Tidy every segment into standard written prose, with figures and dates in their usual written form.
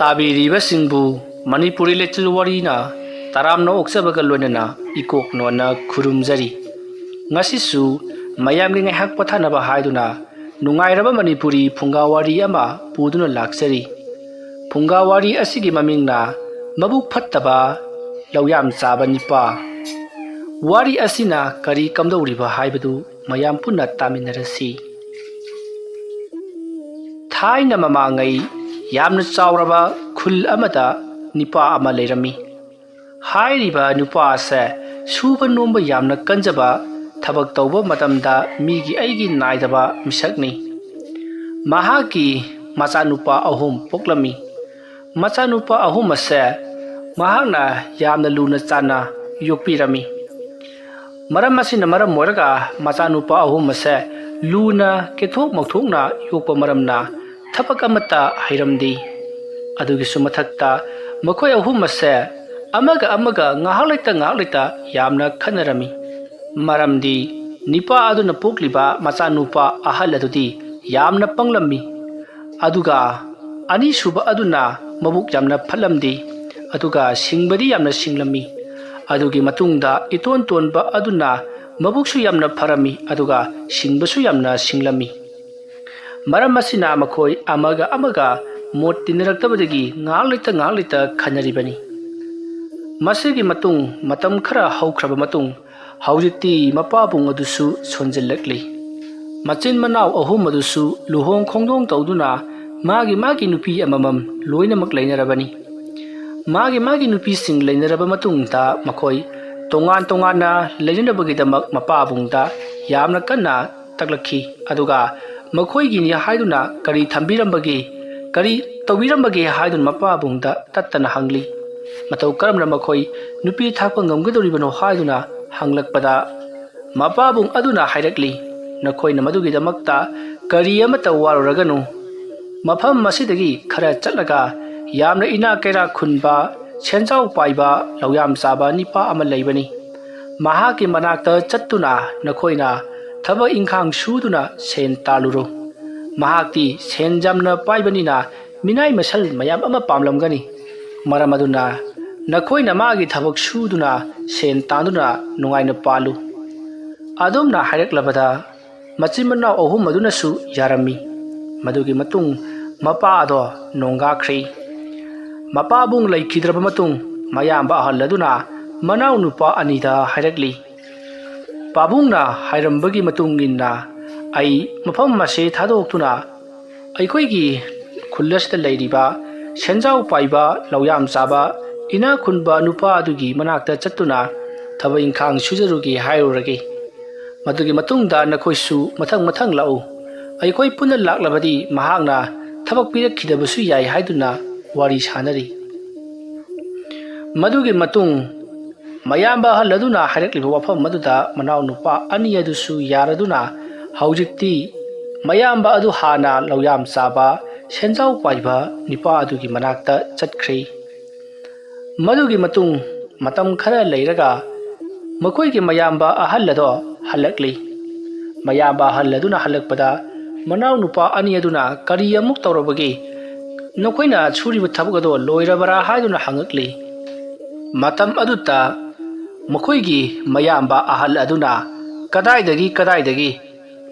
ताबीरिबसिंबु मणिपुरी लेचल वारीना तरामना ओक्सबगा लोनना इकोक नोना खुरुमजरी ngasisu mayamgi ngahak pathanaba haiduna nungairaba manipuri phungawari ama puduna laksari phungawari asigi mamingna mabuk phattaba lawyam chaba nipa wari asina kari kamdawriba haibadu mayam punna taminarasi thaina mamangai yamna chawraba khul amada nipa ama leirami hairiba nupa ase suba nomba yamna kanjaba थबक तौब मतमदा मीगी आईगी नाइदबा मिसकनी महाकी मचानुपा अहुम पोक्लमी मचानुपा अहुम असे महाकना यामना लुना चाना योक्पिरमी मरम असिना मरम मोरगा मचानुपा अहुम असे लुना केथोक मौथोकना योक्पा मरमना थबक अमता हैरमदी अदुगिसु मथक्ता मखोय अहुम असे अमगा ngahak yamna khanarami maramdi nipa aduna pokliba machanupa ahal adudi yamna panglammi aduga ani suba aduna mabuk yamna phalamdi aduga singbadi yamna singlammi adugi matungda iton tonba aduna mabuksu yamna pharami aduga singbasu yamna singlammi maram asina makhoi amaga mot tinaraktabadagi ngalita khanaribani masigi matung matam khara haukraba matung haujiti mapabung adusu sonjellakli machin manaw ahum adusu luhong khongdong tawduna magi nupi amamam loinamak leinarabani magi nupi sing leinaraba matungda makhoi tongan na leinabagi-damak mapabungda yamna kanna taklakhi aduga makhoi gini haiduna kari thambirambagi kari tawirambagi haidun mapabungda tattana hangli matau karamna makhoi nupi thakpa ngamgadoribano haiduna hanglakpada mapabung aduna hairakli nakhoi namadugidamakta kari amata waruraganu mafam masidagi khara chatlaga yamna ina kaira khunba senjau paiba lawyam chaba nipa ama leibani mahaki manakta chattuna nakhoina thaba ingkhang suduna sen taluro mahakti senjamna paibanina minai masal mayam ama pamlamgani maramaduna nakhoi magi thabak suduna sen tanduna nungaina palu adumna haireklabada machimana ohum aduna su yarami madugi matung mapa ado nonga khri mapa bung laikhidraba matung mayamba haladuna manaw nupa anida hairekli pabungna hairambagi matunginna ai mafam mase thadoktuna aikoigi khullasda leiriba senjau paiba lawyam chaba ina khunba nupa adugi manakta chattuna thaba ingkhang sujarugi hairuragi madugi matungda nakhoisu mathang lau aikoi punna laklabadi mahakna thabak pirakhidabasu yai haiduna wari sanari madugi matung mayamba haladuna hairakliba wafam maduda manaw nupa ani adusu yaraduna haujikti mayamba adu hana lawyam chaba senjau paiba nipa adugi manakta chatkhri madugi matung matam khara leiraga makhoi ki mayamba ahallado halakli mayamba halladuna halakpada manaw nupa ani aduna kari amuk tawrabagi nokoina churiba thabagado loirabara haiduna hangakli matam aduta makhoi gi mayamba ahal aduna kadaidagi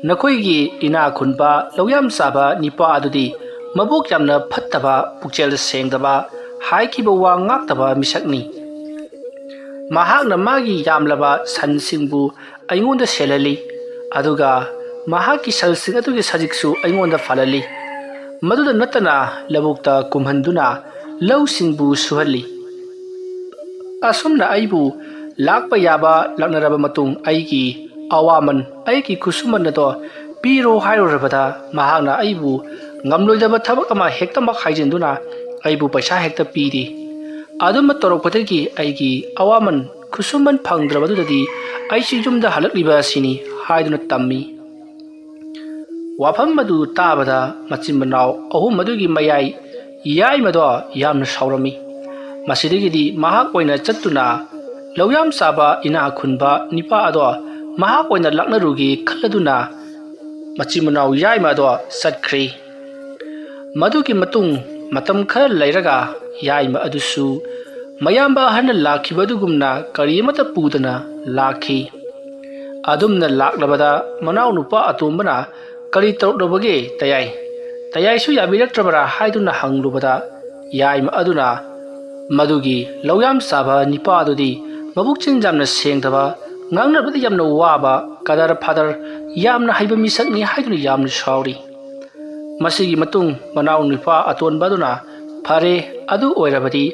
nakoi gi ina khunba loyam saba nipa adudi mabuk yamna phattaba pukchel sengdaba haiki wa ngaktaba misakni mahakna magi yamlaba sansingbu aingonda selali aduga mahaki salsing atugi sajiksu aingonda falali maduda natana labukta kumhanduna lawsingbu suhalli asumna aibu lakpa yaba laknaraba matung aigi awaman aigi kusuman to piro hairurabada mahakna aibu ngamloidaba thabak ama hektamak haijinduna aibu paisa hekta pidi aduma torokpatagi aigi awaman kusuman phangdrabadudadi aisi jumda halakliba sini haiduna tammi wafam madu tabada machimanaw ahum madugi mayai yai mado yamna saurami masidagidi mahak oina chattuna lawyam saba ina khunba nipa ado mahak oina laknarugi khalladuna machimanaw yai mado satkhri madugi matung matam khara lairaga yaima adusu mayamba hana lakhibadugumna karimata pudana lakhi adumna laklabada manau nupa atombana kari tawdobage tayai su yabiraktrabara haiduna hanglubada yaima aduna madugi loyam saba nipa adudi mabuk chinjamna sengdaba ngangnabadi yamna waba kadar phadar yamna haiba misakni haiduna yamna sauri masigi matung manau nipa atonbaduna phare adu oirabadi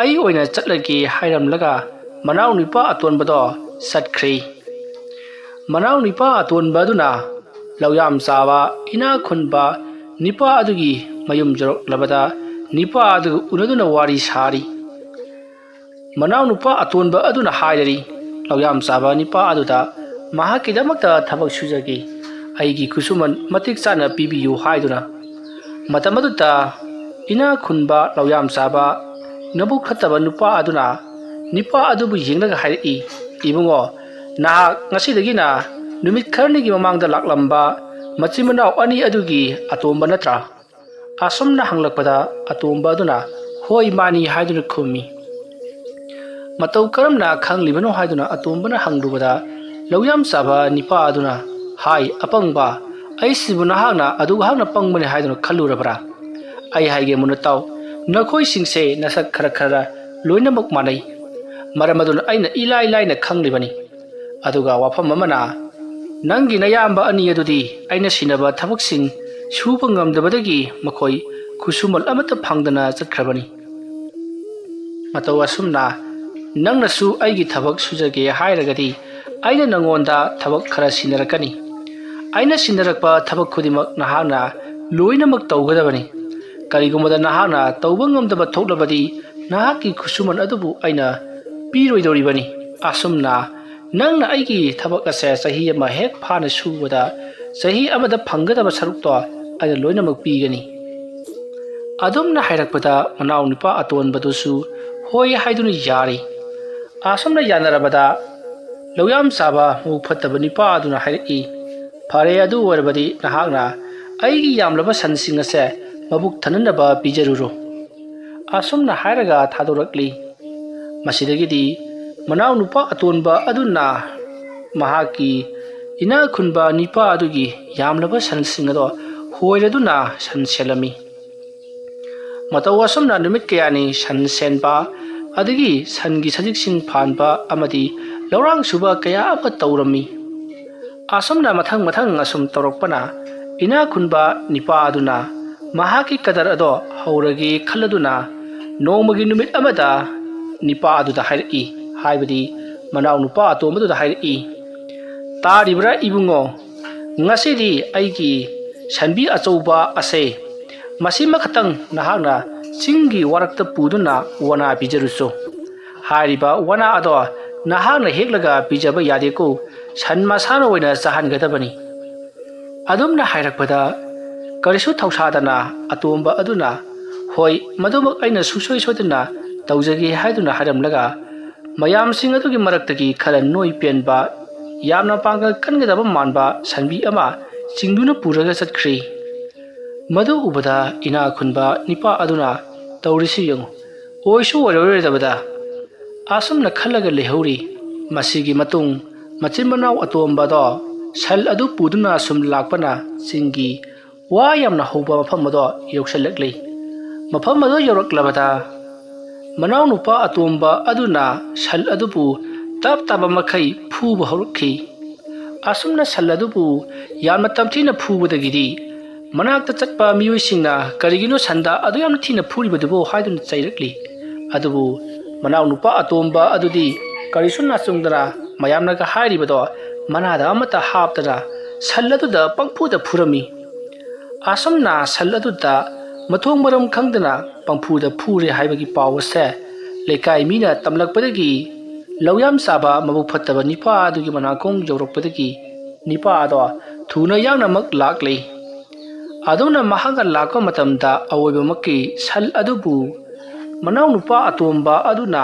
ai oina chatlagi hairamlaga manau nipa atonbado satkhri manau nipa atonbaduna loyam saba ina khunba nipa adugi mayum jorok labada nipa adu unaduna wari sari manau nupa atonba aduna hairari loyam saba nipa aduda mahakidamakta thabak sujagi aigi kusuman matik chana pibiyu haiduna matamaduta ina khunba loyam saba nabu khataba nupa aduna nipa adubu yenglaga hairi ibungo na ngasidagina numit kharnigi mamangda laklamba machimanau ani adugi atomba natra asomna hanglakpada atomba aduna hoi mani haiduna khumi matau karamna khanglibano haiduna atombana hanglubada loyam saba nipa aduna hai apangba ai sibuna hagna adu hagna pangbane haiduna khalurabra ai haige munataw nakhoi singse nasak khara khara loinamak manai maramaduna aina ilai laina khanglibani aduga wafam amana nangi nayamba ani adudi aina sinaba thabaksing suba ngamdabadagi makhoi khusumal amata phangdana chakhrabani matau asumna nangna su aigi thabak sujage hairagadi aina nangonda thabak khara sinarakani aina sinarakpa thabak khudimak nahana loinamak tawgadabani karigumada nahana tawba ngamdaba thoklabadi nahaki khusuman adubu aina piroidoribani asumna nangna aigi thabak ase sahi ama hek phana subada sahi amada phanggadaba sarukto aina loinamak pigani adumna hairakpada manau nipa atonbadusu hoi haiduna yari asomna yanarabada loyam saba mukfataba nipa aduna hairi phare adu warabadi nahagna aigi yamlaba sansing ase mabuk thananaba pijaruro asomna hairaga thadorakli masidagidi manau nupa atonba aduna mahaki ina khunba nipa adugi yamlaba sansing ado hoiraduna sanselami matau asomna numit kayani sansenba adagi sangi sajiksin phanba amadi lorang suba kaya ama taurami asomna mathang asum torokpana ina khunba nipa aduna mahaki kadar ado hauragi khaladuna nomagi numit amada nipa aduda hairi haibadi manau nupa atomaduda hairi taribra ibungo ngasidi aigi sanbi achouba ase masima khatang nahagna chingi warakta puduna wana bijaruso hariba wana ado nahagna heklaga bijaba yadeko san masana oina chahangadabani adumna hairakpada karisu thausadana atomba aduna hoi madumak aina susoi sodana tawjagi haiduna haramlaga mayam sing adugi maraktagi khara noi penba yamna pangal kangadaba manba sanbi ama chingduna puraga chatkhri madu ubada ina khunba nipa aduna tawrisi yang oisu warore asumna khalaga lehauri masigi matung machinmanau atomba do sal adu puduna sum lakpana singi wa yamna hoba mafam do yoksalakli mafam do yoraklabada manau nupa atomba aduna sal adubu tap taba makai phuba horukhi asumna sal adubu yamna tamthina phubadagidi manakta chatpa miyuisingna karigino sanda adu yamna thina phuribadubo haidun chairakli adubu manau nupa atomba adudi karisuna chungdana mayamna ka hairibado manada amata haptana salladuda pangphuda phurami asomna salladuda mathong maram khangdana pangphuda phure haibagi pawase lekai mina tamlakpadagi loyam saba mabuk phattaba nipa adugi manakong jorokpadagi nipa ado thuna yangna mak lakli aduna mahaga lakwa matamda awoiba makki sal adubu manau nupa atomba aduna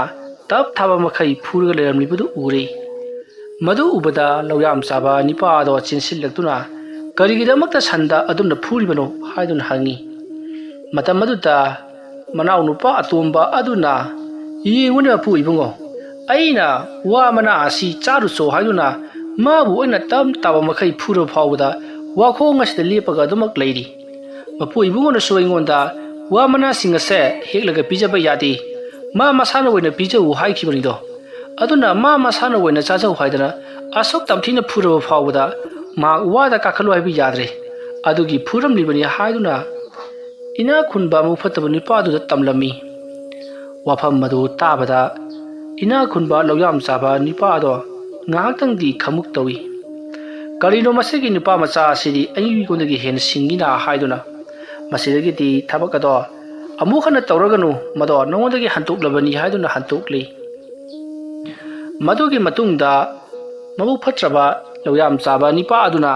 tap thaba makai phurga leramlibudu uri madu ubada loyam saba nipa ado chinsillaktuna karigidamakta sanda aduna phuribano haidun hangi matamaduta Manau nupa atomba aduna yengune apu ibungo aina wa mana asi charu so haiduna mabu oina tam taba makai phuro phawda wa khong asida lepaga dumak leiri mapu ibungo na soingonda wa mana singa se heklaga pijaba yadi ma masana oina pijau haikibani do aduna ma masana oina chajau haidana asok tamthina phuro phawda ma wada kakhalu haibi yadre adugi phuram libani haiduna ina khunba mu phataba nipa du tamlami wafam madu tabada ina khunba loyam chaba nipa do ngahtang di khamuk tawi karino masigi nipa macha sidi ayi gondagi hen singina haiduna masidagi di thabaka do amu khana tawraganu mado nongondagi hantuk labani haiduna hantukli madugi matungda mabu phatraba loyam chaba nipa aduna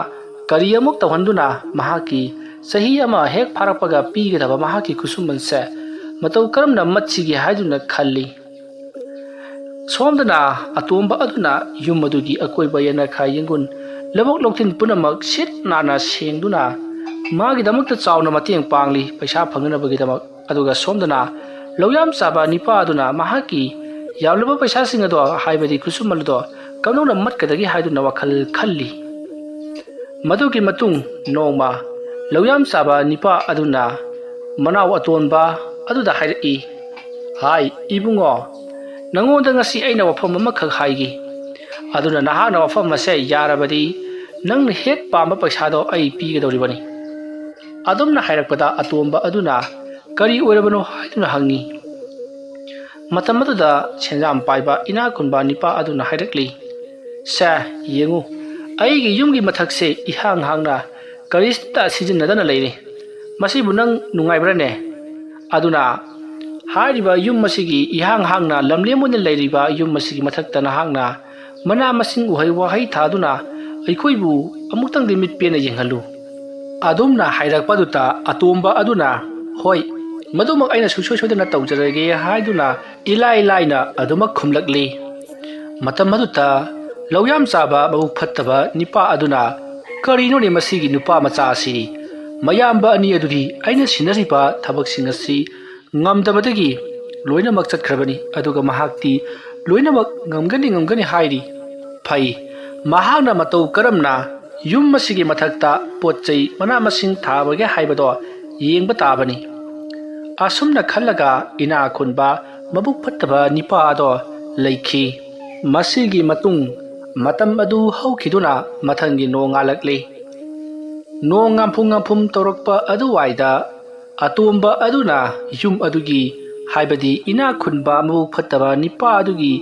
kari amuk tawhanduna mahaki sahi ama hek pharakpaga pigedaba mahaki kusumban se matau karamna matchigi haiduna khalli somdana atomba aduna yum adugi akoiba yana khayengun labok loktin punamak sit nana sengduna magi damakta chawna mateng pangli paisa phangna bagi damak aduga somdana loyam chaba nipa aduna mahaki yawlaba paisa singa do haibadi kusumal do kamnona matkadagi haiduna wakhal khalli madugi matung nongma loyam chaba nipa aduna manaw atonba aduda hairi hai ibungo nangonda ngasi aina wafam amakha haigi aduna nahana wafam mase yarabadi nang hek pamba paisa do ai pigedoribani adumna hairakpada atomba aduna kari oirabano haiduna hangi matamatuda senjam paiba ina kunba nipa aduna hairakli sa yengu aigi yumgi mathakse ihang hangna karista sijinadana leire masibu nang nungaibrane aduna hariba yum masigi ihang hangna lamlemune leiriba yum masigi mathakta na hangna mana masing uhai wahai thaduna aikoibu amuktang limit pena yenghalu adumna hairakpaduta atomba aduna hoi madumak aina susoi sodana tawjarage haiduna ilai laina adumak khumlakli matam maduta loyam chaba babu phattaba nipa aduna karino ne masigi nupa macha si mayamba ani adudi aina sinariba thabak singasi ngamdabadagi loina mak chatkrabani aduga mahakti loina mak ngamgani hairi phai mahana matau karamna yum masigi mathakta potchai mana masing thabage haibado yengba tabani asumna khallaga ina khunba mabuk phattaba nipa ado leikhi masigi matung matam adu haukhiduna mathangi nongalakle nongamphum torakpa adu waida atomba aduna yum adugi haibadi ina khunba mabuk phattaba nipa adugi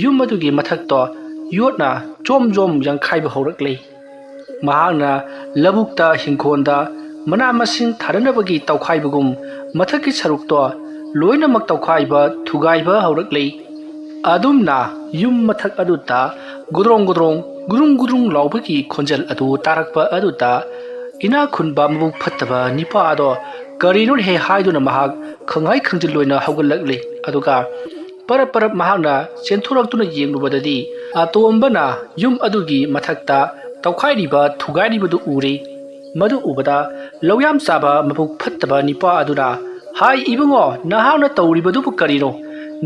yum adugi mathakto yotna chom yangkhaiba horakle mahangna labukta hingkhonda mana masing tharanabagi tawkhaibagum mathaki sarukto loina mak tawkhaiba thugaiba horakle adumna yum mathak aduta gudrong laubagi khonjal adu tarakpa aduta ina khunba mabuk phattaba nipa ado karino he haiduna mahak khangai khangjil loina haugalakle aduga parap mahakna chenthuraktuna yenglubadadi atombana yum adugi mathakta tawkhairiba thugairibadu ure madu ubada loyam chaba mabuk phattaba nipa aduna hai ibungo nahana tawribadu karino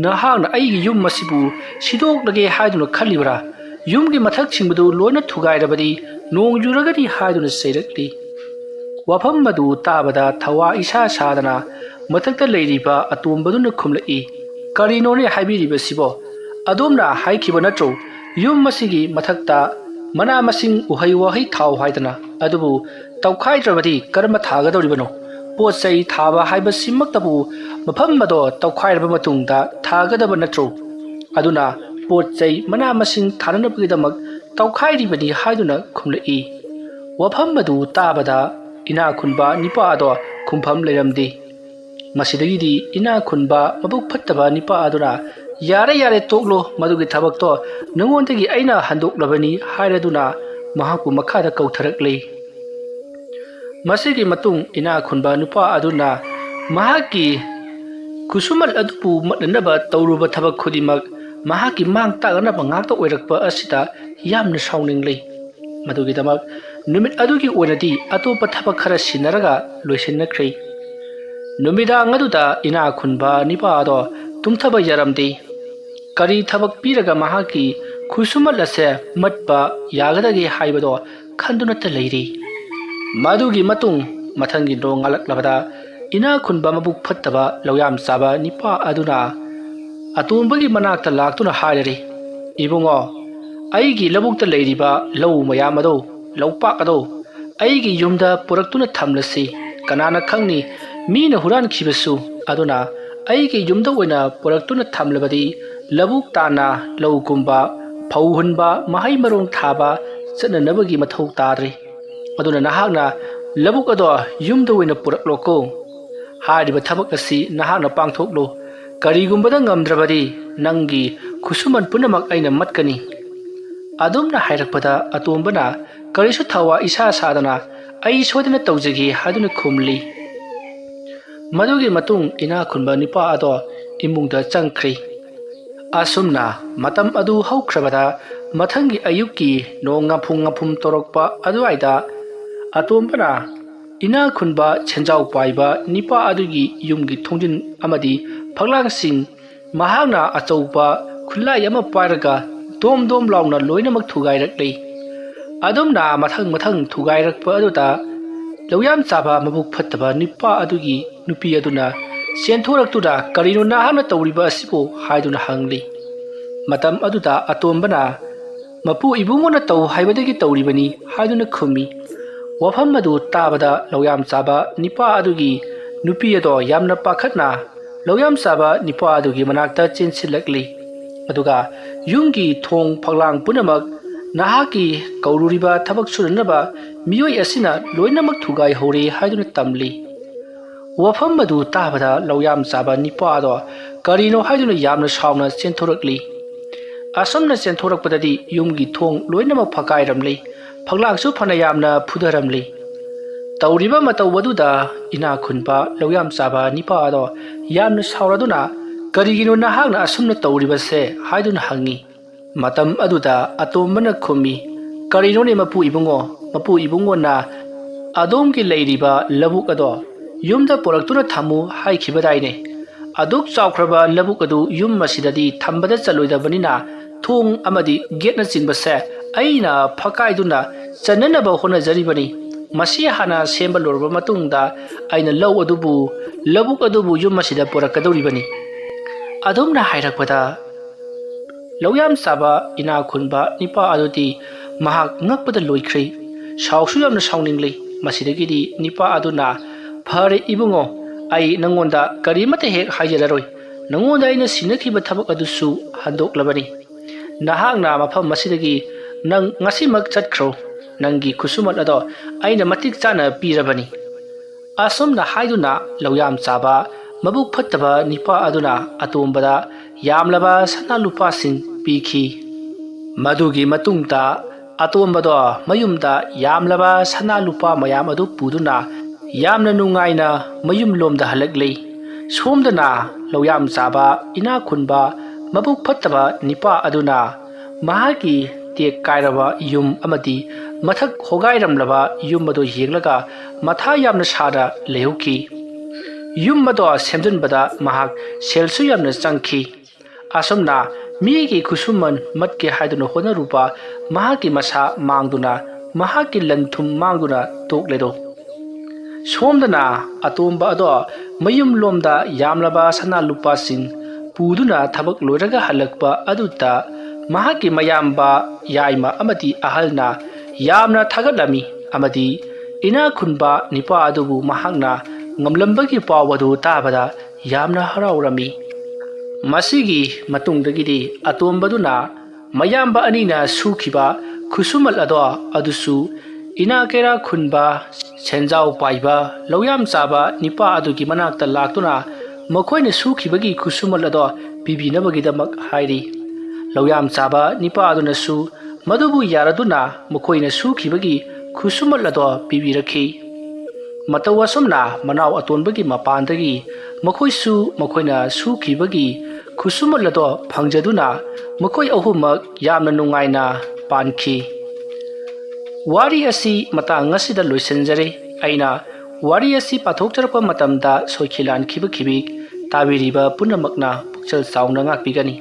nahana aigi yum masibu sidok lage haiduna khalibra yumgi mathak singbudu loina thugairabadi nongjuragani haiduna seirakli wafam madu tabada thawa isa sadana mathakta leiriba atombaduna khumlai karino ne haibiriba sibo adomna haikiba natro yum masigi mathakta mana masing uhai wahai thau haidana adubu tawkhaidrabadi karma thagadoribano potsai thaba haiba simaktabu mafam mado tawkhairaba matungda thagadaba natro aduna potsai mana masing tharanabgidamak tawkhairibani haiduna khumlai wafam madu tabada ina khunba nipa ado khumpham leiramdi masidagidi ina khunba mabuk phattaba nipa aduna yare toklo madugi thabakto nangondagi aina handoklabani hairaduna mahaku makhada kautharakle masigi matung ina khunba nupa aduna mahaki kusumal adupu matnaba tawruba thabak khudimak mahaki mang taganaba ngakta oirakpa asita yamna sauningli madugi damak numit adugi oinadi atopa thabak khara sinaraga loisinnakrei नुमिदांग अदुदा इना खुनबा निपादो तुमथबा यारमदे करी थबक पीरगा महाकी खुसुमल असे मटपा यागदगे हाइबदो खंदुनत Larry मदुगी मतुंग मथंगी रोंग अलकलबदा इना खुनबा मबुक फत्तबा लौयाम साबा Nipah अदुना अतोंबगी मनाक्ता लाक्तुना हायरे Ibungo अईगी लबुक्ता लैरिबा लौ मयाम अदो लौपाक अदो अईगी युमदा पुरक्तुना थमलसी कनाना खंगनी मीना हुरान खिबसु अदुना अईगी युमदा ओइना पुरक्तुना थमलबदी लबुक ताना लौकुंबा फौहुनबा महै मरोंग थाबा चननबगी मथौ ताद्रे अदुना नहागना लबुक अदो युमदा ओइना पुरक्लोको हारिबा थबक असि नहागना पांगथोकलो करीगुंबदा ngamdrabadi नंगी खुसुमन पुनमक अइना मत्कनी अदुमना हाइरकपदा अतोंबना करिसु थवा इसा सादना अई सोदना तौजगी हादुना खुमली मदुगी मतुंग इना खुनबा निपा अदो इमुंगदा चंख्री असुमना मतम अदु हौख्रबदा मथंगी अयुकी नोंगा फुंगा तोरकपा अदुआइदा अतोंबना इना खुनबा छेंजाव पाइबा निपा अदुगी युमगी थोंजिन अमदी फगलांगसिंग महागना अचौबा खुल्लाई अमा पाइरगा दोम दोम लाउना लोइनमक थुगाइरकले अदुमना मथंग मथंग थुगाइरकपा अदुदा लौयाम चाबा मबुक फत्तबा निपा अदुगी नुपी अदुना सेंथोरक्तुदा करिनो नाहना तौरिबा असिबो हाइदुना हंगली मतम अदुदा अतोंबना मपु इबुंगोना तौ हाइबदगी तौरिबनी हाइदुना खुमी वफम अदु ताबदा लौयाम चाबा निपा अदुगी नुपी अदो यामना पाखतना लौयाम चाबा निपा अदुगी मनाक्ता चेंसिलकली अदुगा युंगी थोंग फगलांग पुनमक नहाकी कौरुरिबा थबक सुरनबा मियोय असिना लोइनमक थुगाई हौरे हाइदुना तमली वफम अदु ताबदा लौयाम चाबा निपा अदो करिनो हाइदुना यामना सावना चेंथोरकली असमना चेंथोरकपददी युंगी थोंग लोइनमक फकाइरमली फगलांगसु फना यामना फुदरमली तौरिबा मतौबदुदा इना खुनबा लौयाम चाबा निपा अदो यामना सावरदुना करिगिनो नहागना असुमना तौरिबसे हाइदुना हंगी मतम अदुदा अतोंबना खुमी करिनोने मपु इबुंगो ना अदोमगी लैरिबा लबुक अदो युमदा पुरक्तुना थमु हाइखिबदाइने अदुक चावख्रबा लबुक अदु युम मसिददी थंबदा चलोइदबनिना थोंग अमदी गेटना चिंबसे अइना फकाइदुना चननबा होनजरिबनी मसी हाना सेंबा लोरबा मतुंगदा अइना लौ अदुबु लबुक अदुबु युम मसिदा पुरक्कदौरिबनी अदुमना हाइरकपदा लौयाम चाबा इना खुनबा Nipah अदुदी महाक ngakpada loikhri shawsu yamna sawningli masidagidi nipa aduna phare ibungo ai nangonda karimate hek haijararoi nangonda ina sinakhiba thabak adusu handoklabani nahakna mafam masidagi nang ngasimak chatkhro nangi khusumal ado aina matik chana pirabani asomna haiduna loyam chaba mabuk phattaba nipa aduna atombada yamlaba sana lupa sing pikhi madugi matungta अतोंबदो मयुमदा यामलबा सना लुपा मयाम अदु पुदुना यामना नुंगाइना मयुम लोमदा हलकले सोमदना लौयाम चाबा इना खुनबा मबुक फत्तबा Nipah अदुना महाकी take कायरबा yum अमदी मथक होगाइरमलबा yum मदो येगलगा मथा यामना सादा लेहुकी yum मदो सेमजनबदा महाक सेलसु यामना चंखी असमना मीगी खुसुमन मटके हाइदुना होना रूपा महाकी मसा मांगदुना महाकी लंथुम मांगदुना तोकलेदो सोमदना अतोंबा अदो मयुम लोमदा यामलबा सना लुपा सिंग पुदुना थबक लोरगा हलकपा अदुता महाकी मयामबा याइमा अमदी अहलना यामना थगलमी अमदी इना खुनबा Nipah अदुबु महाकना ngamlambagi pawadu tabada yamna haraurami masigi matungdagidi atombaduna mayamba anina sukhiba khusumal ado adusu ina kera khunba senjau paiba loyam chaba nipa adugi manakta laktuna makoina sukhibagi khusumal ado bibinabagi damak hairi loyam chaba nipa aduna su madubu yaraduna makoina sukhibagi khusumal ado bibirakhi मतवसमना मनाव अतोनबगी मपानदगी मखोइसु मखोइना सुखिबगी खुसुमलदो फंगजदुना मखोइ अहुमक यामना नुंगाइना पानखी वारी असि मतंग असिदा लोइसनजरे अइना ꯋꯥꯔꯤ ꯑꯁꯤ ꯄꯥꯊꯣꯛꯆꯔꯛꯄ ꯃꯇꯝꯗ ꯁꯣꯏꯈꯤꯂꯥꯟꯈꯤꯕ ꯈꯤꯕꯤꯛ ꯇꯥꯕꯤꯔꯤꯕ ꯄꯨꯝꯅꯃꯛꯅ ꯄꯨꯛꯆꯦꯜ ꯆꯥꯎꯅ ꯉꯥꯛꯄꯤꯒꯅꯤ꯫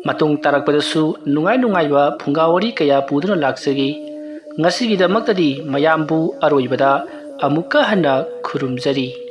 ꯃꯇꯨꯡ ꯇꯥꯔꯛꯄꯗꯁꯨ ꯅꯨꯡꯉꯥꯏꯕ ꯐꯨꯡꯒꯥ ꯋꯥꯔꯤ ꯀꯌꯥ ꯄꯨꯗꯨꯅ ꯂꯥꯛꯆꯒꯦ꯫ ꯉꯁꯤꯒꯤꯗꯃꯛꯇꯗꯤ ꯃꯌꯥꯝꯕꯨ ꯑꯔꯣꯏꯕꯗ ꯑꯃꯨꯛꯀ ꯍꯟꯅ ꯈꯨꯔꯨꯝꯖꯔꯤ꯫